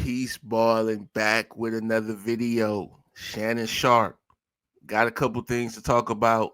Peace Balling back with another video. Shannon Sharpe. Got a couple things to talk about.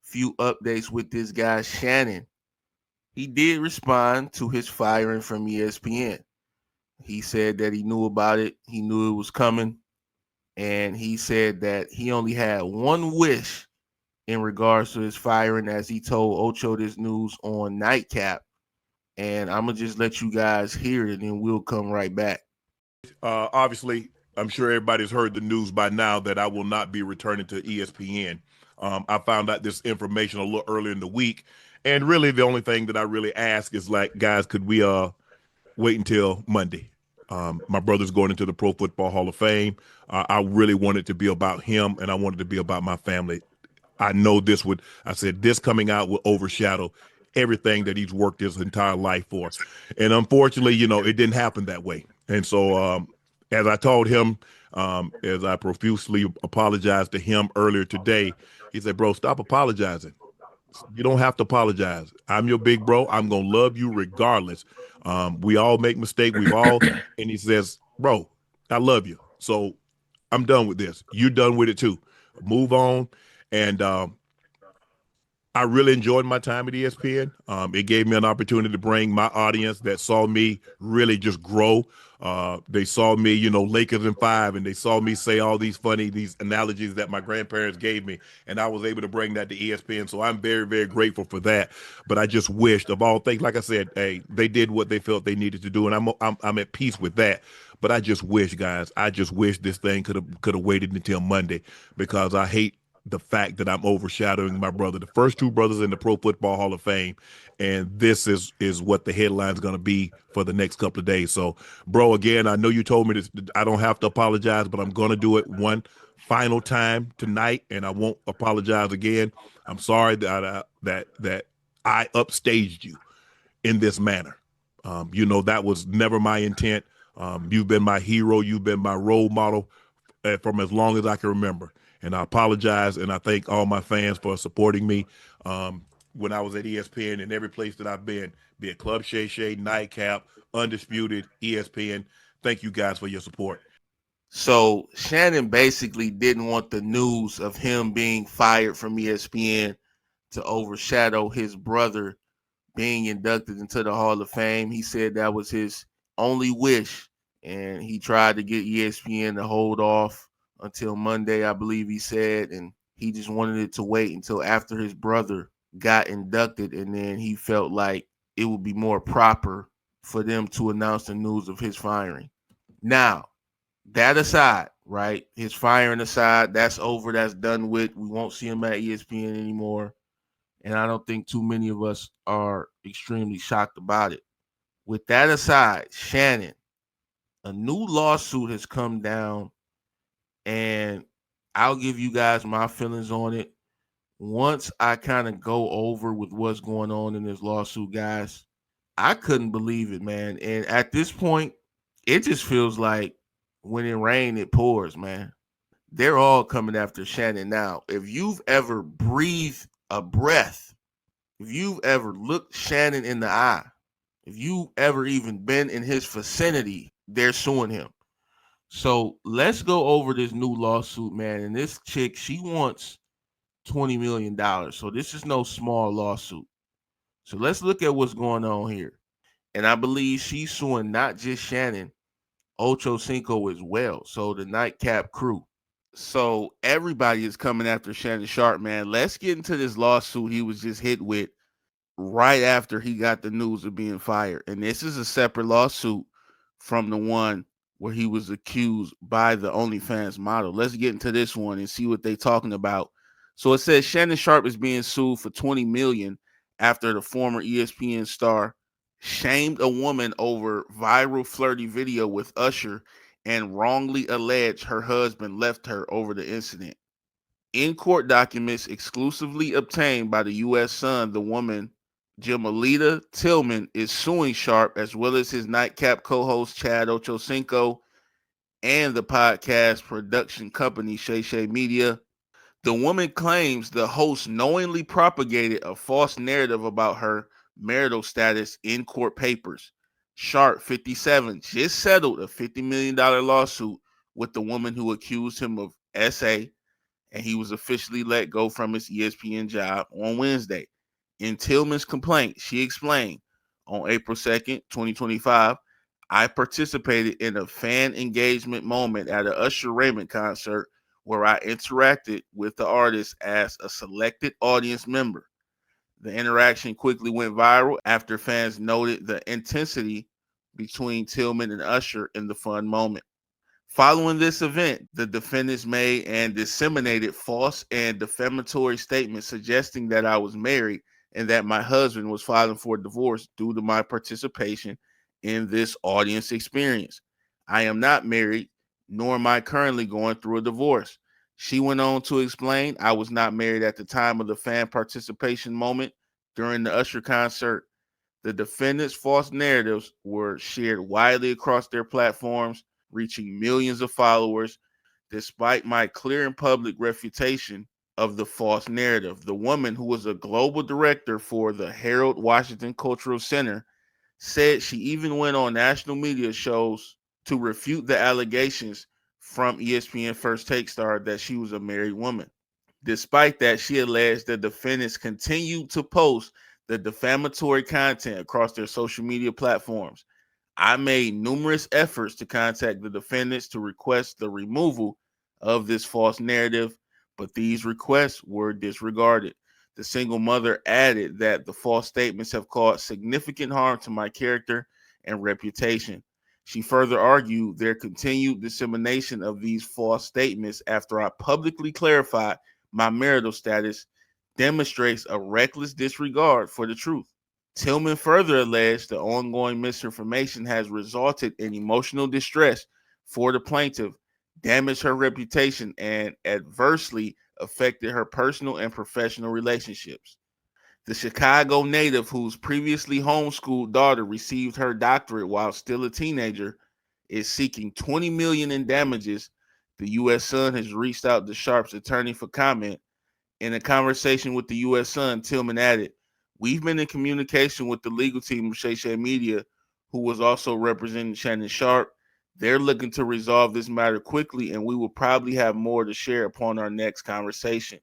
Few updates with this guy, Shannon. He did respond to his firing from ESPN. He said that he knew about it, he knew it was coming, and he said that he only had one wish in regards to his firing, as he told Ocho this news on Nightcap. And I'm going to just let you guys hear it, and we'll come right back. Obviously, I'm sure everybody's heard the news by now that I will not be returning to ESPN. I found out this information a little earlier in the week, and really the only thing that I really ask is like, guys, could we wait until Monday? My brother's going into the Pro Football Hall of Fame. I really wanted to be about him, and I wanted to be about my family. I know this would. I said this coming out will overshadow everything that he's worked his entire life for, and unfortunately, it didn't happen that way. And so, as I told him, as I profusely apologized to him earlier today, he said, "Bro, stop apologizing. You don't have to apologize. I'm your big bro. I'm gonna love you regardless. We all make mistakes. We've all." And he says, "Bro, I love you. So I'm done with this. You're done with it too. Move on." And I really enjoyed my time at ESPN. It gave me an opportunity to bring my audience that saw me really just grow. They saw me, Lakers in 5, and they saw me say all these analogies that my grandparents gave me, and I was able to bring that to ESPN. So I'm very, very grateful for that. But I just wished, of all things, like I said, hey, they did what they felt they needed to do, and I'm at peace with that. But I just wish, guys, I just wish this thing could have waited until Monday, because I hate the fact that I'm overshadowing my brother, the first two brothers in the Pro Football Hall of Fame, and this is what the headline's going to be for the next couple of days. So, bro, again, I know you told me this, I don't have to apologize, but I'm going to do it one final time tonight, and I won't apologize again. I'm sorry that I upstaged you in this manner. That was never my intent. You've been my hero. You've been my role model from as long as I can remember. And I apologize, and I thank all my fans for supporting me when I was at ESPN and every place that I've been, be it Club Shay Shay, Nightcap, Undisputed, ESPN. Thank you guys for your support. So Shannon basically didn't want the news of him being fired from ESPN to overshadow his brother being inducted into the Hall of Fame. He said that was his only wish, and he tried to get ESPN to hold off until Monday, I believe he said, and he just wanted it to wait until after his brother got inducted, and then he felt like it would be more proper for them to announce the news of his firing. Now, that aside, right? His firing aside, that's over, that's done with. We won't see him at ESPN anymore. And I don't think too many of us are extremely shocked about it. With that aside, Shannon, a new lawsuit has come down, and I'll give you guys my feelings on it once I kind of go over with what's going on in this lawsuit, guys. I couldn't believe it, man. And at this point, it just feels like when it rains, it pours, man. They're all coming after Shannon now. If you've ever breathed a breath, if you've ever looked Shannon in the eye, if you ever even been in his vicinity, they're suing him. So let's go over this new lawsuit, man. And this chick, she wants $20 million. So this is no small lawsuit. So let's look at what's going on here. And I believe she's suing not just Shannon, Ocho Cinco as well. So the Nightcap crew. So everybody is coming after Shannon Sharpe, man. Let's get into this lawsuit he was just hit with right after he got the news of being fired. And this is a separate lawsuit from the one where he was accused by the OnlyFans model. Let's get into this one and see what they're talking about. So it says Shannon Sharpe is being sued for $20 million after the former ESPN star shamed a woman over viral flirty video with Usher and wrongly alleged her husband left her over the incident. In court documents exclusively obtained by the U.S. Sun, the woman, Jamalita Tillman, is suing Sharpe as well as his Nightcap co-host Chad Ochocinco and the podcast production company Shay Shay Media. The woman claims the host knowingly propagated a false narrative about her marital status in court papers, Sharpe, 57, just settled a $50 million lawsuit with the woman who accused him of SA, and he was officially let go from his ESPN job on Wednesday. In Tillman's complaint, she explained, on April 2nd, 2025, I participated in a fan engagement moment at a Usher Raymond concert where I interacted with the artist as a selected audience member. The interaction quickly went viral after fans noted the intensity between Tillman and Usher in the fun moment. Following this event, the defendants made and disseminated false and defamatory statements suggesting that I was married and that my husband was filing for divorce due to my participation in this audience experience. I am not married, nor am I currently going through a divorce. She went on to explain I was not married at the time of the fan participation moment during the Usher concert. The defendants' false narratives were shared widely across their platforms, reaching millions of followers. Despite my clear and public refutation of the false narrative, the woman, who was a global director for the Harold Washington Cultural Center, said she even went on national media shows to refute the allegations from ESPN First Take star that she was a married woman. Despite that, she alleged the defendants continued to post the defamatory content across their social media platforms. I made numerous efforts to contact the defendants to request the removal of this false narrative, but these requests were disregarded. The single mother added that the false statements have caused significant harm to my character and reputation. She further argued their continued dissemination of these false statements after I publicly clarified my marital status demonstrates a reckless disregard for the truth. Tillman further alleged the ongoing misinformation has resulted in emotional distress for the plaintiff, damaged her reputation, and adversely affected her personal and professional relationships. The Chicago native, whose previously homeschooled daughter received her doctorate while still a teenager, is seeking $20 million in damages. The U.S. Sun has reached out to Sharpe's attorney for comment. In a conversation with the U.S. Sun, Tillman added, we've been in communication with the legal team of Shay Shay Media, who was also representing Shannon Sharpe. They're looking to resolve this matter quickly, and we will probably have more to share upon our next conversation.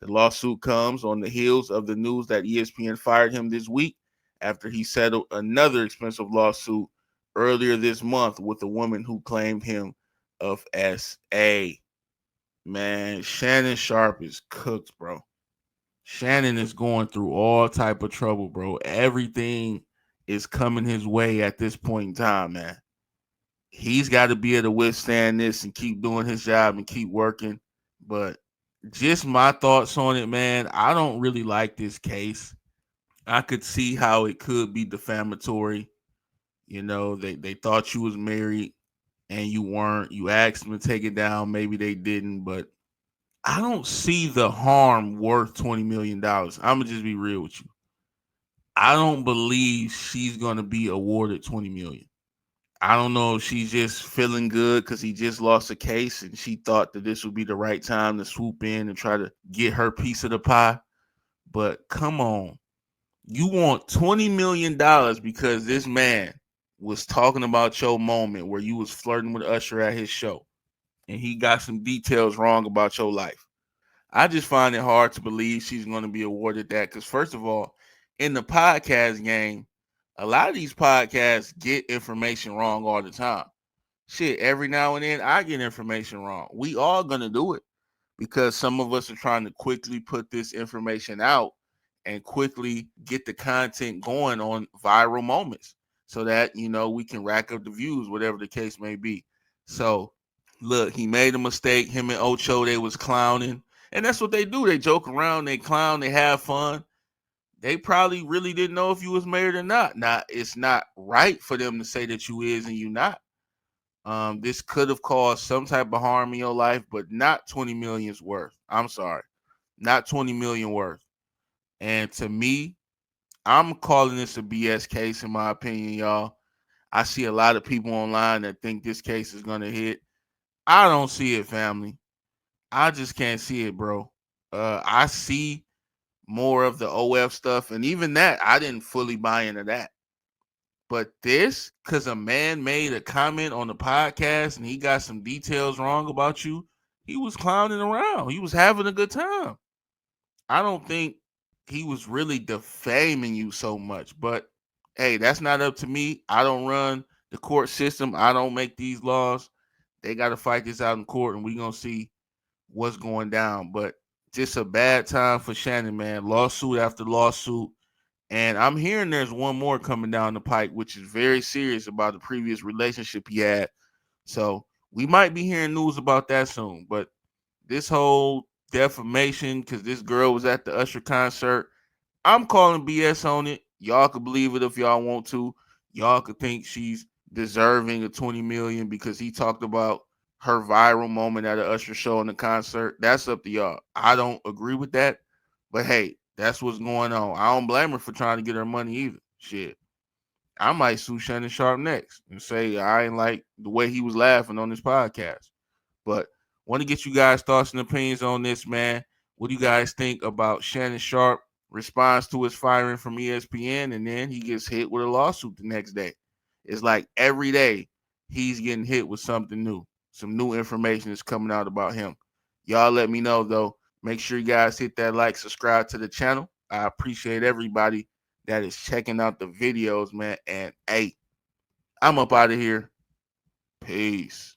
The lawsuit comes on the heels of the news that ESPN fired him this week after he settled another expensive lawsuit earlier this month with a woman who claimed him of SA. Man, Shannon Sharpe is cooked, bro. Shannon is going through all type of trouble, bro. Everything is coming his way at this point in time, man. He's got to be able to withstand this and keep doing his job and keep working. But just my thoughts on it, man. I don't really like this case. I could see how it could be defamatory. You know, they thought you was married and you weren't. You asked them to take it down. Maybe they didn't, but I don't see the harm worth $20 million. I'm gonna just be real with you. I don't believe she's gonna be awarded $20 million. I don't know if she's just feeling good because he just lost a case and she thought that this would be the right time to swoop in and try to get her piece of the pie. But come on, you want $20 million because this man was talking about your moment where you was flirting with Usher at his show and he got some details wrong about your life. I just find it hard to believe she's going to be awarded that because, first of all, in the podcast game, a lot of these podcasts get information wrong all the time. Shit, every now and then I get information wrong. We all going to do it because some of us are trying to quickly put this information out and quickly get the content going on viral moments so that, we can rack up the views, whatever the case may be. So, look, he made a mistake. Him and Ocho, they was clowning. And that's what they do. They joke around, they clown, they have fun. They probably really didn't know if you was married or not. Now, it's not right for them to say that you is and you not. This could have caused some type of harm in your life, but not 20 million's worth. I'm sorry. Not 20 million worth. And to me, I'm calling this a BS case in my opinion, y'all. I see a lot of people online that think this case is gonna hit. I don't see it, family. I just can't see it, bro. I see more of the OF stuff, and even that, I didn't fully buy into that. But this, because a man made a comment on the podcast and he got some details wrong about you, he was clowning around. He was having a good time. I don't think he was really defaming you so much. But hey, that's not up to me. I don't run the court system. I don't make these laws. They got to fight this out in court, and we're going to see what's going down. But just a bad time for Shannon, man. Lawsuit after lawsuit. And I'm hearing there's one more coming down the pike, which is very serious about the previous relationship he had. So we might be hearing news about that soon. But this whole defamation, because this girl was at the Usher concert, I'm calling BS on it. Y'all could believe it if y'all want to. Y'all could think she's deserving of 20 million because he talked about her viral moment at a Usher show in the concert. That's up to y'all. I don't agree with that. But hey, that's what's going on. I don't blame her for trying to get her money either. Shit. I might sue Shannon Sharpe next and say I ain't like the way he was laughing on this podcast. But want to get you guys' thoughts and opinions on this, man. What do you guys think about Shannon Sharpe responds to his firing from ESPN, and then he gets hit with a lawsuit the next day? It's like every day he's getting hit with something new. Some new information is coming out about him. Y'all let me know though. Make sure you guys hit that like, subscribe to the channel. I appreciate everybody that is checking out the videos, man. And hey, I'm up out of here. Peace.